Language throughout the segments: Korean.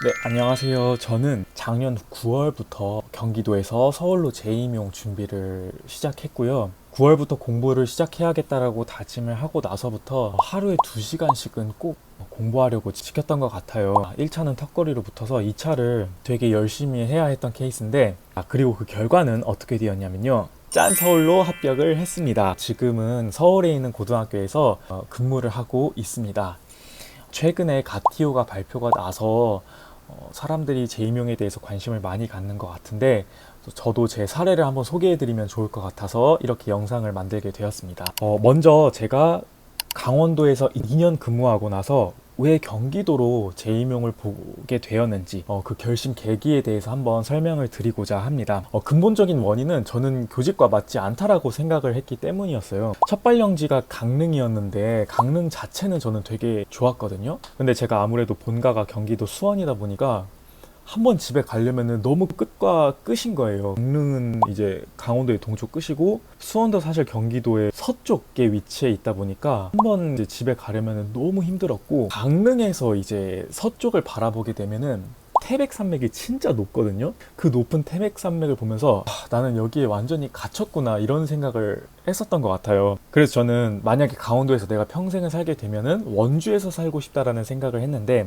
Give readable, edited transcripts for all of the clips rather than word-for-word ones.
네, 안녕하세요. 저는 작년 9월부터 경기도에서 서울로 재임용 준비를 시작했고요. 9월부터 공부를 시작해야겠다라고 다짐을 하고 나서부터 하루에 2시간씩은 꼭 공부하려고 지켰던 것 같아요. 1차는 턱걸이로 붙어서 2차를 되게 열심히 해야 했던 케이스인데, 그리고 그 결과는 어떻게 되었냐면요. 짠! 서울로 합격을 했습니다. 지금은 서울에 있는 고등학교에서 근무를 하고 있습니다. 최근에 가티오가 발표가 나서 사람들이 재임용에 대해서 관심을 많이 갖는 것 같은데, 저도 제 사례를 한번 소개해드리면 좋을 것 같아서 이렇게 영상을 만들게 되었습니다. 먼저 제가 강원도에서 2년 근무하고 나서 왜 경기도로 재임용을 보게 되었는지 그 결심 계기에 대해서 한번 설명을 드리고자 합니다. 근본적인 원인은 저는 교직과 맞지 않다라고 생각을 했기 때문이었어요. 첫 발령지가 강릉이었는데 강릉 자체는 저는 되게 좋았거든요. 근데 제가 아무래도 본가가 경기도 수원이다 보니까 한번 집에 가려면은 너무 끝과 끝인 거예요. 강릉은 이제 강원도의 동쪽 끝이고 수원도 사실 경기도의 서쪽에 위치해 있다 보니까 한번 이제 집에 가려면은 너무 힘들었고, 강릉에서 이제 서쪽을 바라보게 되면은 태백산맥이 진짜 높거든요. 그 높은 태백산맥을 보면서 나는 여기에 완전히 갇혔구나 이런 생각을 했었던 것 같아요. 그래서 저는 만약에 강원도에서 내가 평생을 살게 되면은 원주에서 살고 싶다라는 생각을 했는데,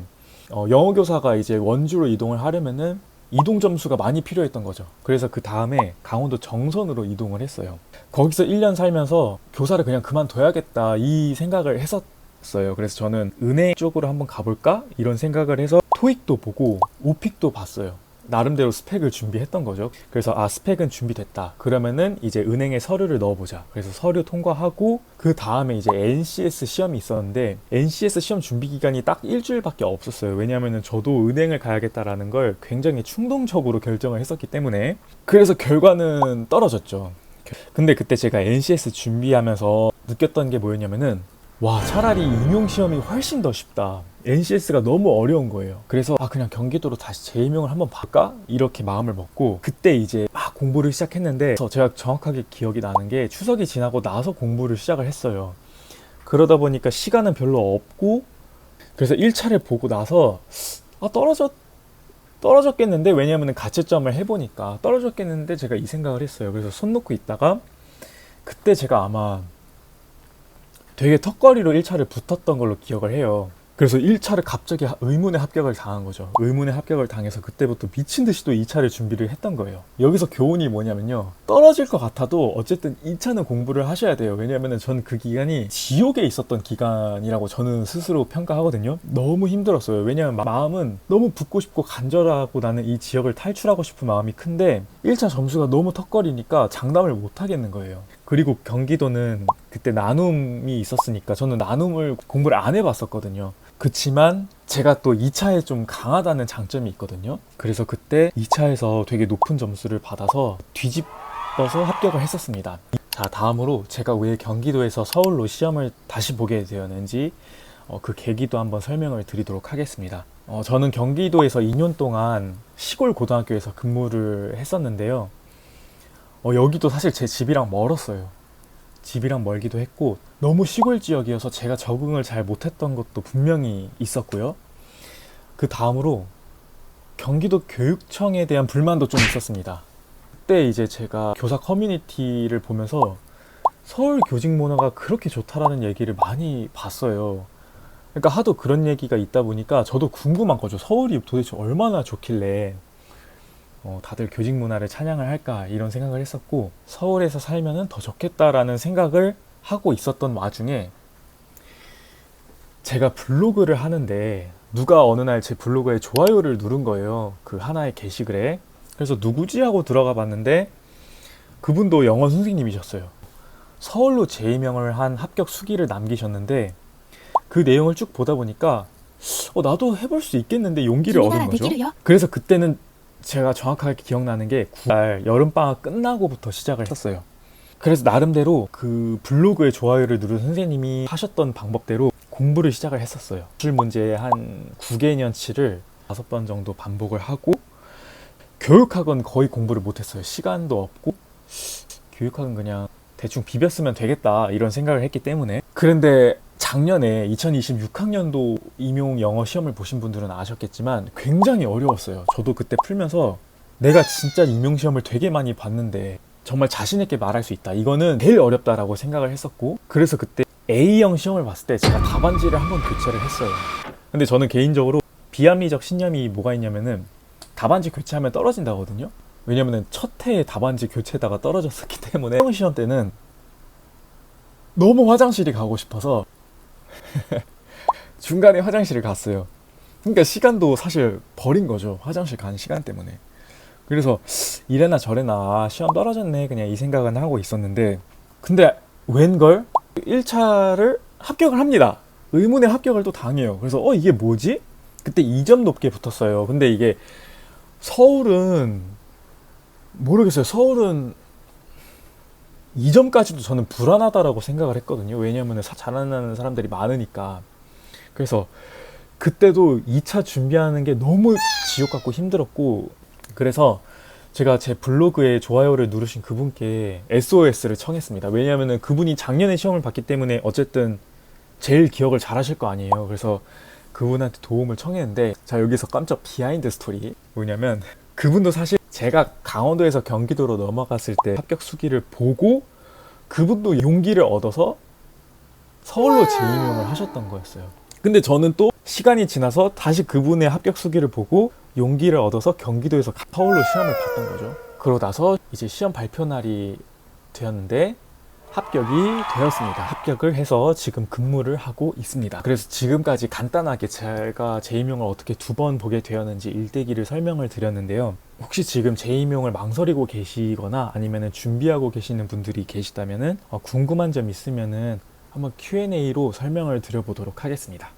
영어 교사가 이제 원주로 이동을 하려면은 이동 점수가 많이 필요했던 거죠. 그래서 그 다음에 강원도 정선으로 이동을 했어요. 거기서 1년 살면서 교사를 그냥 그만둬야겠다 이 생각을 했었어요. 그래서 저는 은행 쪽으로 한번 가볼까 이런 생각을 해서 토익도 보고 오픽도 봤어요. 나름대로 스펙을 준비했던 거죠. 그래서 스펙은 준비됐다. 그러면은 이제 은행에 서류를 넣어보자. 그래서 서류 통과하고 그 다음에 이제 NCS 시험이 있었는데, NCS 시험 준비 기간이 딱 일주일밖에 없었어요. 왜냐하면은 저도 은행을 가야겠다라는 걸 굉장히 충동적으로 결정을 했었기 때문에. 그래서 결과는 떨어졌죠. 근데 그때 제가 NCS 준비하면서 느꼈던 게 뭐였냐면은, 와, 차라리 임용 시험이 훨씬 더 쉽다. NCS가 너무 어려운 거예요. 그래서 그냥 경기도로 다시 재임용을 한번 볼까? 이렇게 마음을 먹고 그때 이제 막 공부를 시작했는데, 제가 정확하게 기억이 나는 게 추석이 지나고 나서 공부를 시작을 했어요. 그러다 보니까 시간은 별로 없고, 그래서 1차를 보고 나서 떨어졌겠는데, 왜냐하면 가채점을 해보니까 떨어졌겠는데 제가 이 생각을 했어요. 그래서 손 놓고 있다가 그때 제가 아마 되게 턱걸이로 1차를 붙었던 걸로 기억을 해요. 그래서 1차를 갑자기 의문의 합격을 당한 거죠. 의문의 합격을 당해서 그때부터 미친 듯이 또 2차를 준비를 했던 거예요. 여기서 교훈이 뭐냐면요, 떨어질 것 같아도 어쨌든 2차는 공부를 하셔야 돼요. 왜냐하면 전 그 기간이 지옥에 있었던 기간이라고 저는 스스로 평가하거든요. 너무 힘들었어요. 왜냐하면 마음은 너무 붙고 싶고 간절하고 나는 이 지역을 탈출하고 싶은 마음이 큰데 1차 점수가 너무 턱걸이니까 장담을 못 하겠는 거예요. 그리고 경기도는 그때 나눔이 있었으니까 저는 나눔을 공부를 안 해봤었거든요. 그치만 제가 또 2차에 좀 강하다는 장점이 있거든요. 그래서 그때 2차에서 되게 높은 점수를 받아서 뒤집어서 합격을 했었습니다. 자, 다음으로 제가 왜 경기도에서 서울로 시험을 다시 보게 되었는지 그 계기도 한번 설명을 드리도록 하겠습니다. 저는 경기도에서 2년 동안 시골 고등학교에서 근무를 했었는데요. 여기도 사실 제 집이랑 멀었어요. 집이랑 멀기도 했고 너무 시골 지역이어서 제가 적응을 잘 못했던 것도 분명히 있었고요. 그 다음으로 경기도 교육청에 대한 불만도 좀 있었습니다. 그때 이제 제가 교사 커뮤니티를 보면서 서울 교직 문화가 그렇게 좋다라는 얘기를 많이 봤어요. 그러니까 하도 그런 얘기가 있다 보니까 저도 궁금한 거죠. 서울이 도대체 얼마나 좋길래 다들 교직 문화를 찬양을 할까 이런 생각을 했었고, 서울에서 살면은 더 좋겠다라는 생각을 하고 있었던 와중에 제가 블로그를 하는데 누가 어느 날 제 블로그에 좋아요를 누른 거예요. 그 하나의 게시글에. 그래서 누구지 하고 들어가 봤는데 그분도 영어 선생님이셨어요. 서울로 재임용을 한 합격 수기를 남기셨는데 그 내용을 쭉 보다 보니까 나도 해볼 수 있겠는데 용기를 얻은 거죠. 그래서 그때는 제가 정확하게 기억나는 게 9월 여름방학 끝나고부터 시작을 했었어요. 그래서 나름대로 그 블로그에 좋아요를 누른 선생님이 하셨던 방법대로 공부를 시작을 했었어요. 기출 문제 한 9개년치를 5번 정도 반복을 하고, 교육학은 거의 공부를 못했어요. 시간도 없고 교육학은 그냥 대충 비볐으면 되겠다 이런 생각을 했기 때문에. 그런데 작년에 2026학년도 임용 영어 시험을 보신 분들은 아셨겠지만 굉장히 어려웠어요. 저도 그때 풀면서 내가 진짜 임용 시험을 되게 많이 봤는데 정말 자신 있게 말할 수 있다. 이거는 제일 어렵다라고 생각을 했었고, 그래서 그때 A형 시험을 봤을 때 제가 답안지를 한번 교체를 했어요. 근데 저는 개인적으로 비합리적 신념이 뭐가 있냐면은 답안지 교체하면 떨어진다거든요. 왜냐면은 첫 해에 답안지 교체다가 떨어졌었기 때문에 A형 시험 때는 너무 화장실이 가고 싶어서 중간에 화장실을 갔어요. 그러니까 시간도 사실 버린 거죠. 화장실 가는 시간 때문에. 그래서 이래나 저래나 시험 떨어졌네 그냥 이 생각은 하고 있었는데, 근데 웬걸 1차를 합격을 합니다. 의문의 합격을 또 당해요. 그래서 이게 뭐지? 그때 2점 높게 붙었어요. 근데 이게 서울은 모르겠어요. 서울은 2점까지도 저는 불안하다라고 생각을 했거든요. 왜냐하면 잘하는 사람들이 많으니까. 그래서 그때도 2차 준비하는 게 너무 지옥 같고 힘들었고, 그래서 제가 제 블로그에 좋아요를 누르신 그분께 SOS를 청했습니다. 왜냐하면 그분이 작년에 시험을 봤기 때문에 어쨌든 제일 기억을 잘 하실 거 아니에요. 그래서 그분한테 도움을 청했는데, 자, 여기서 깜짝 비하인드 스토리 뭐냐면, 그분도 사실 제가 강원도에서 경기도로 넘어갔을 때 합격 수기를 보고 그분도 용기를 얻어서 서울로 재임용을 하셨던 거였어요. 근데 저는 또 시간이 지나서 다시 그분의 합격 수기를 보고 용기를 얻어서 경기도에서 서울로 시험을 봤던 거죠. 그러고 나서 이제 시험 발표 날이 되었는데 합격이 되었습니다. 합격을 해서 지금 근무를 하고 있습니다. 그래서 지금까지 간단하게 제가 재임용을 어떻게 2번 보게 되었는지 일대기를 설명을 드렸는데요. 혹시 지금 재임용을 망설이고 계시거나 아니면 준비하고 계시는 분들이 계시다면 궁금한 점 있으면 한번 Q&A로 설명을 드려보도록 하겠습니다.